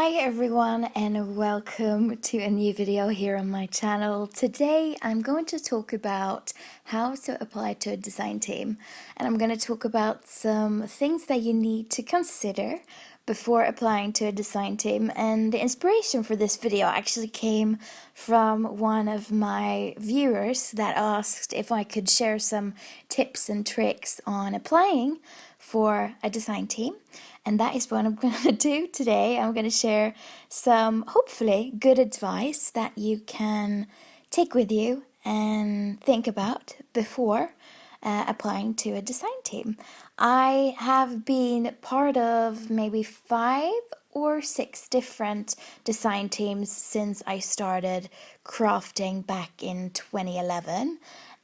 Hi everyone and welcome to a new video here on my channel. Today I'm going to talk about how to apply to a design team, and I'm going to talk about some things that you need to consider before applying to a design team. And the inspiration for this video actually came from one of my viewers that asked if I could share some tips and tricks on applying for a design team. And that is what I'm going to do today. I'm going to share some hopefully good advice that you can take with you and think about before applying to a design team. I have been part of maybe 5 or 6 different design teams since I started crafting back in 2011.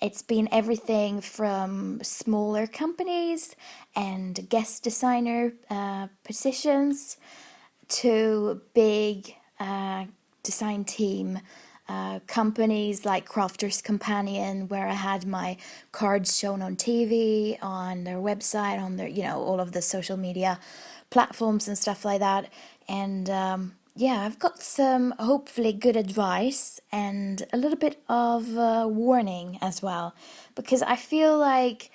It's been everything from smaller companies and guest designer positions to big design team companies like Crafters Companion, where I had my cards shown on TV, on their website, on their, all of the social media platforms and stuff like that. And yeah, I've got some hopefully good advice and a little bit of warning as well, because I feel like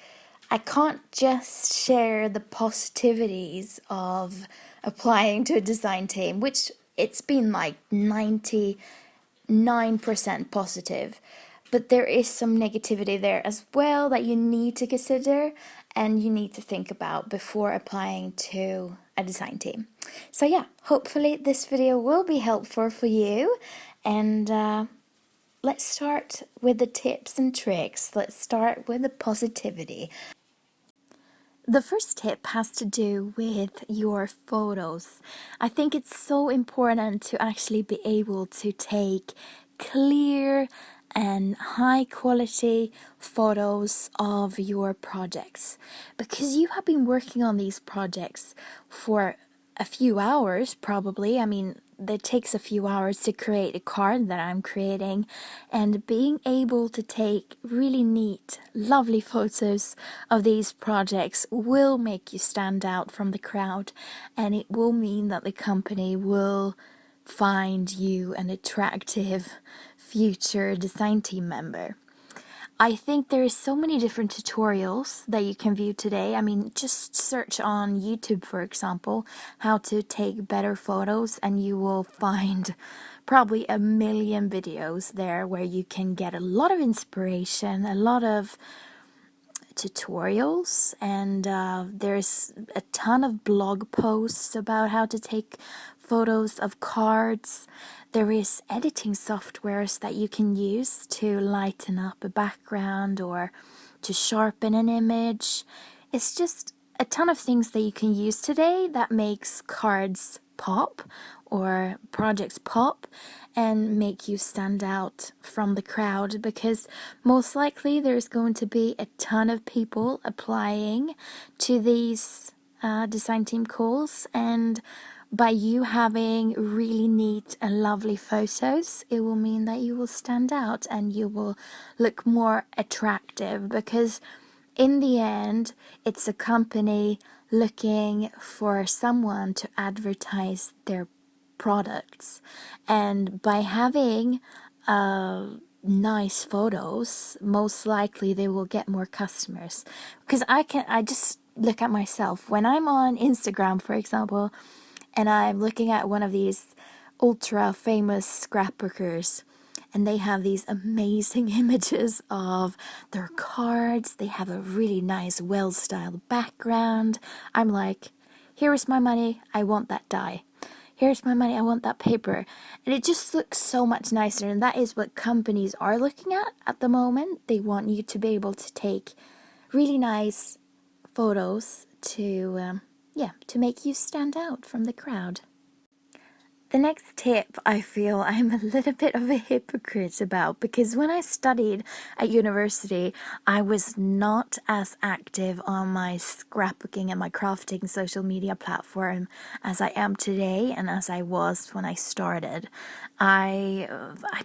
I can't just share the positivities of applying to a design team, which it's been like 99% positive, but there is some negativity there as well that you need to consider and you need to think about before applying to a design team. So yeah, hopefully this video will be helpful for you, and let's start with the tips and tricks. Let's start with the positivity. The first tip has to do with your photos. I think it's so important to actually be able to take clear and high quality photos of your projects, because you have been working on these projects for a few hours probably. I mean, it takes a few hours to create a card that I'm creating, and being able to take really neat, lovely photos of these projects will make you stand out from the crowd, and it will mean that the company will find you an attractive future design team member. I think there is so many different tutorials that you can view today. I mean, just search on YouTube, for example, how to take better photos, and you will find probably a million videos there where you can get a lot of inspiration, a lot of tutorials, and there's a ton of blog posts about how to take photos of cards. There is editing softwares that you can use to lighten up a background or to sharpen an image. It's just a ton of things that you can use today that makes cards pop or projects pop and make you stand out from the crowd, because most likely there's going to be a ton of people applying to these design team calls, and by you having really neat and lovely photos, it will mean that you will stand out and you will look more attractive, because in the end, it's a company looking for someone to advertise their products. And by having nice photos, most likely they will get more customers. Because I just look at myself. When I'm on Instagram, for example, and I'm looking at one of these ultra famous scrapbookers, and they have these amazing images of their cards. They have a really nice, well-styled background. I'm like, here is my money, I want that die. Here's my money, I want that paper. And it just looks so much nicer, and that is what companies are looking at the moment. They want you to be able to take really nice photos to make you stand out from the crowd. The next tip I feel I'm a little bit of a hypocrite about, because when I studied at university, I was not as active on my scrapbooking and my crafting social media platform as I am today and as I was when I started. I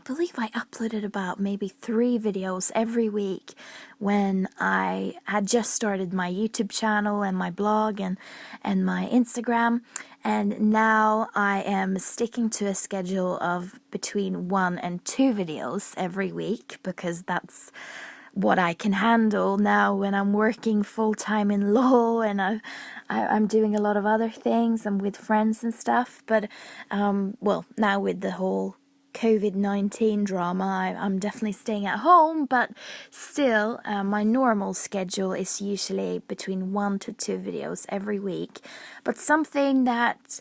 believe I uploaded about maybe 3 videos every week when I had just started my YouTube channel and my blog and my Instagram. And now I am sticking to a schedule of between 1 and 2 videos every week because that's what I can handle now when I'm working full-time in law and I'm doing a lot of other things. I'm with friends and stuff, but well, now with the whole COVID-19 drama, I'm definitely staying at home, but still, my normal schedule is usually between 1 to 2 videos every week. But something that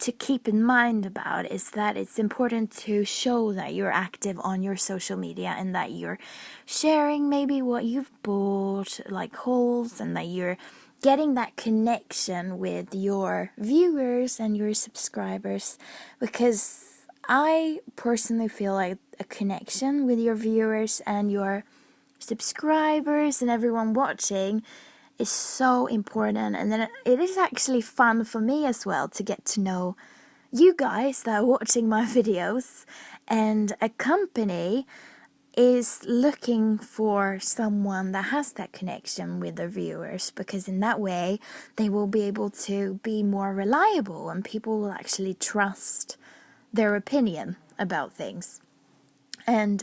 to keep in mind about is that it's important to show that you're active on your social media and that you're sharing maybe what you've bought, like hauls, and that you're getting that connection with your viewers and your subscribers, because I personally feel like a connection with your viewers and your subscribers and everyone watching is so important. And then it is actually fun for me as well to get to know you guys that are watching my videos. And a company is looking for someone that has that connection with their viewers, because in that way they will be able to be more reliable and people will actually trust their opinion about things. And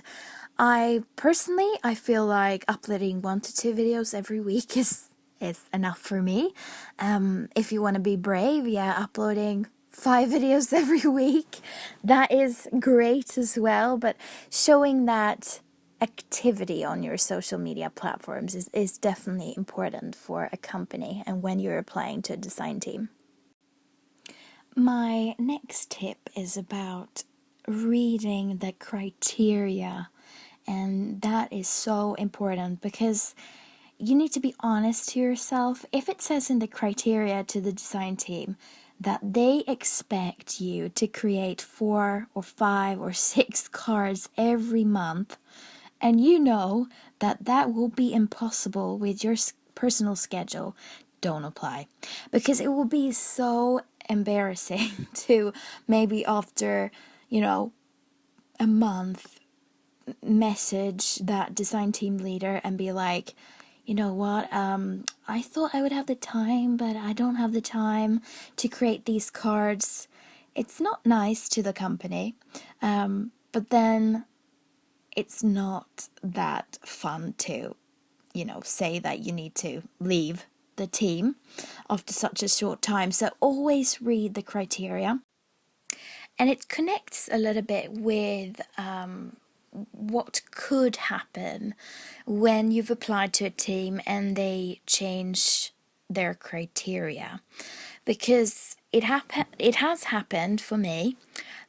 I personally, I feel like uploading 1 to 2 videos every week is enough for me. If you want to be brave, yeah, uploading 5 videos every week, that is great as well. But showing that activity on your social media platforms is definitely important for a company and when you're applying to a design team. My next tip is about reading the criteria, and that is so important because you need to be honest to yourself. If it says in the criteria to the design team that they expect you to create 4 or 5 or 6 cards every month, and you know that that will be impossible with your personal schedule, don't apply, because it will be so embarrassing to maybe after, a month message that design team leader and be like, you know what, I thought I would have the time, but I don't have the time to create these cards. It's not nice to the company, but then it's not that fun to, say that you need to leave the team after such a short time. So always read the criteria. And it connects a little bit with what could happen when you've applied to a team and they change their criteria. Because it has happened for me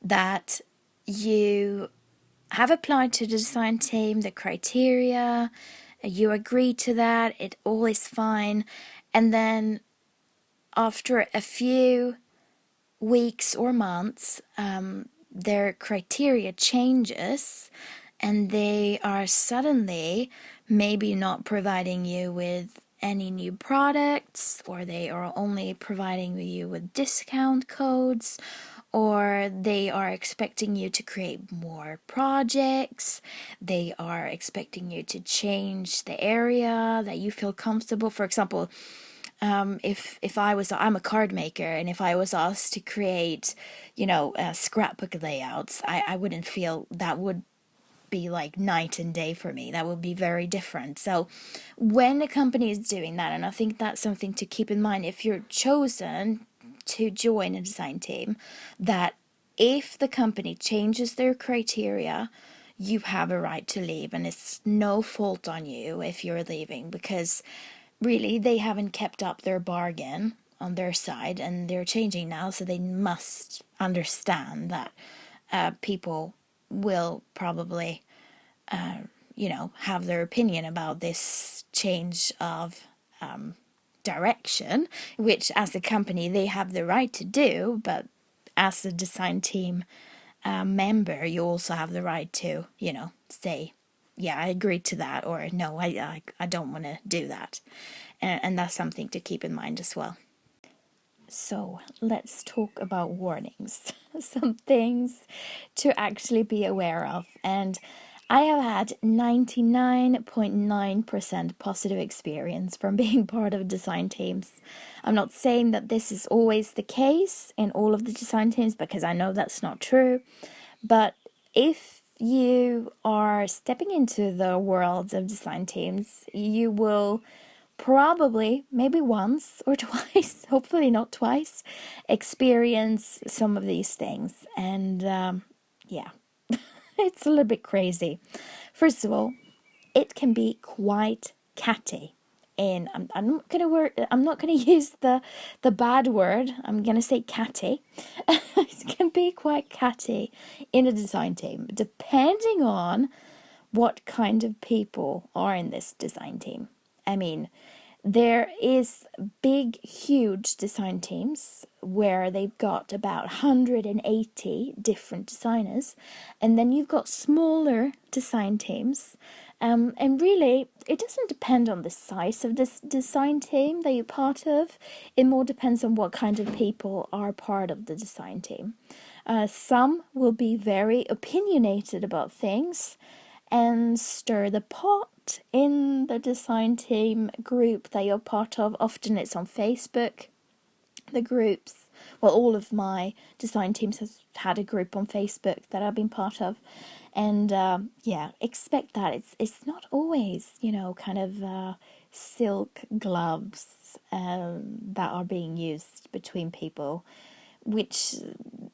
that you have applied to the design team, the criteria, you agree to that, it all is fine, and then after a few weeks or months, their criteria changes and they are suddenly maybe not providing you with any new products, or they are only providing you with discount codes, or they are expecting you to create more projects, they are expecting you to change the area that you feel comfortable. For example, if I'm a card maker, and if I was asked to create, scrapbook layouts, I wouldn't feel that would be like night and day for me. That would be very different. So when a company is doing that, and I think that's something to keep in mind if you're chosen to join a design team, that if the company changes their criteria, you have a right to leave, and it's no fault on you if you're leaving, because really they haven't kept up their bargain on their side and they're changing now, so they must understand that people will probably have their opinion about this change of direction, which as a company they have the right to do, but as a design team member, you also have the right to, say, yeah, I agree to that, or no, I don't want to do that. And that's something to keep in mind as well. So let's talk about warnings, some things to actually be aware of. And I have had 99.9% positive experience from being part of design teams. I'm not saying that this is always the case in all of the design teams because I know that's not true. But if you are stepping into the world of design teams, you will probably, maybe once or twice, hopefully not twice, experience some of these things. And yeah, it's a little bit crazy. First of all, it can be quite catty. And I'm not gonna use the bad word. I'm gonna say catty. It can be quite catty in a design team, depending on what kind of people are in this design team. I mean, there is big, huge design teams where they've got about 180 different designers, and then you've got smaller design teams. And really, it doesn't depend on the size of this design team that you're part of. It more depends on what kind of people are part of the design team. Some will be very opinionated about things and stir the pot in the design team group that you're part of. Often it's on Facebook. The groups, well, all of my design teams has had a group on Facebook that I've been part of, and yeah, expect that it's not always, you know, kind of silk gloves that are being used between people, which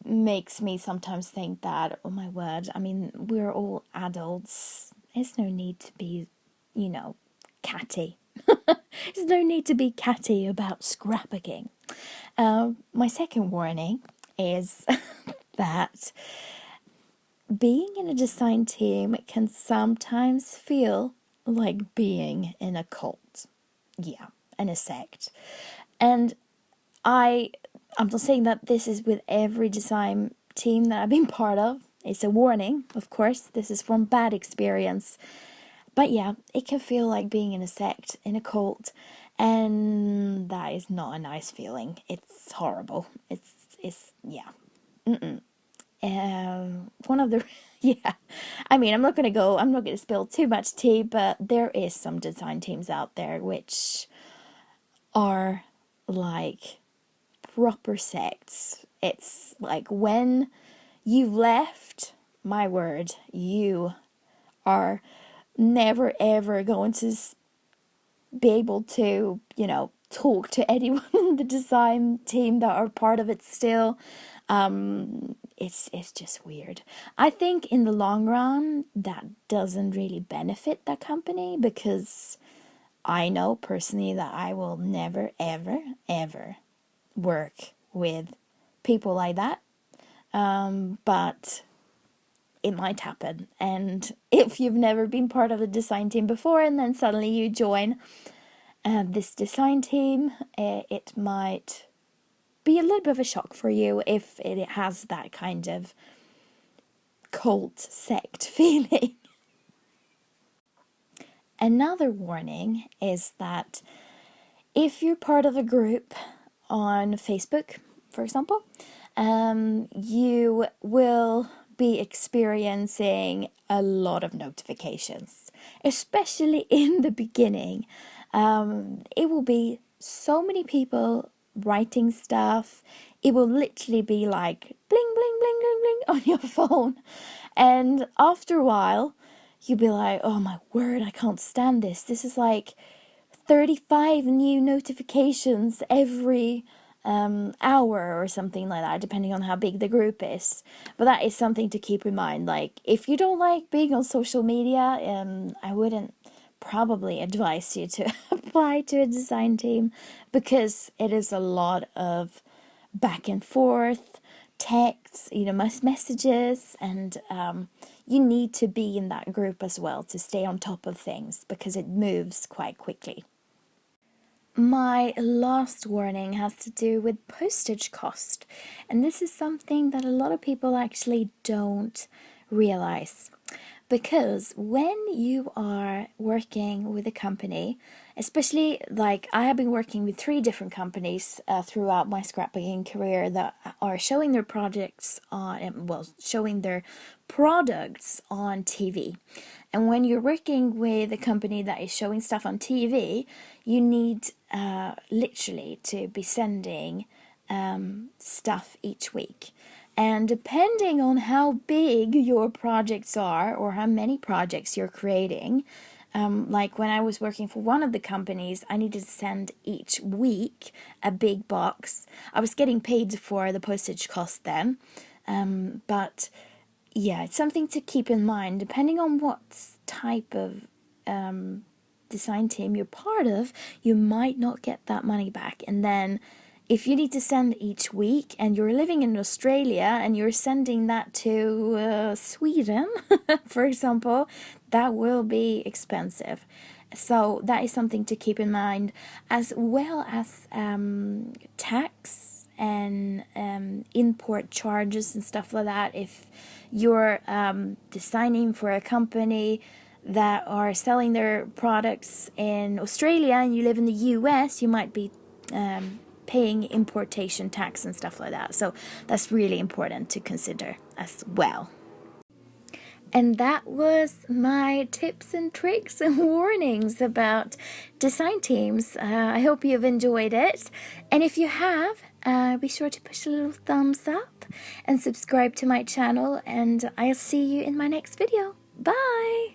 makes me sometimes think that, oh my word, I mean, we're all adults. There's no need to be, you know, catty. There's no need to be catty about scrapbooking. My second warning is that being in a design team can sometimes feel like being in a cult. Yeah, in a sect. And I'm not saying that this is with every design team that I've been part of. It's a warning, of course. This is from bad experience. But yeah, it can feel like being in a sect, in a cult, and that is not a nice feeling. It's horrible. It's yeah. One of the yeah. I mean, I'm not gonna spill too much tea, but there is some design teams out there which are like proper sects. It's like when you've left, my word, you are never ever going to be able to, you know, talk to anyone in the design team that are part of it still. It's just weird. I think in the long run that doesn't really benefit that company, because I know personally that I will never ever ever work with people like that. But it might happen. And if you've never been part of a design team before and then suddenly you join this design team, it might be a little bit of a shock for you if it has that kind of cult sect feeling. Another warning is that if you're part of a group on Facebook, for example, you will be experiencing a lot of notifications, especially in the beginning. It will be so many people writing stuff. It will literally be like bling, bling, bling, bling, bling on your phone. And after a while, you'll be like, oh my word, I can't stand this. This is like 35 new notifications every hour or something like that, depending on how big the group is. But that is something to keep in mind. Like, if you don't like being on social media, I wouldn't probably advise you to apply to a design team, because it is a lot of back and forth texts, you know, messages, and you need to be in that group as well to stay on top of things, because it moves quite quickly. My last warning has to do with postage cost, and this is something that a lot of people actually don't realize. Because when you are working with a company, especially like I have been working with 3 different companies throughout my scrapbooking career that are showing their projects on, well, showing their products on TV. And when you're working with a company that is showing stuff on TV, you need literally to be sending stuff each week. And depending on how big your projects are or how many projects you're creating, like when I was working for one of the companies, I needed to send each week a big box. I was getting paid for the postage cost then, but yeah, it's something to keep in mind. Depending on what type of design team you're part of, you might not get that money back. And then if you need to send each week and you're living in Australia and you're sending that to Sweden, for example, that will be expensive. So that is something to keep in mind, as well as tax and import charges and stuff like that. If you're designing for a company that are selling their products in Australia and you live in the US, you might be paying importation tax and stuff like that. So that's really important to consider as well. And that was my tips and tricks and warnings about design teams. I hope you've enjoyed it. And if you have, be sure to push a little thumbs up and subscribe to my channel. And I'll see you in my next video. Bye!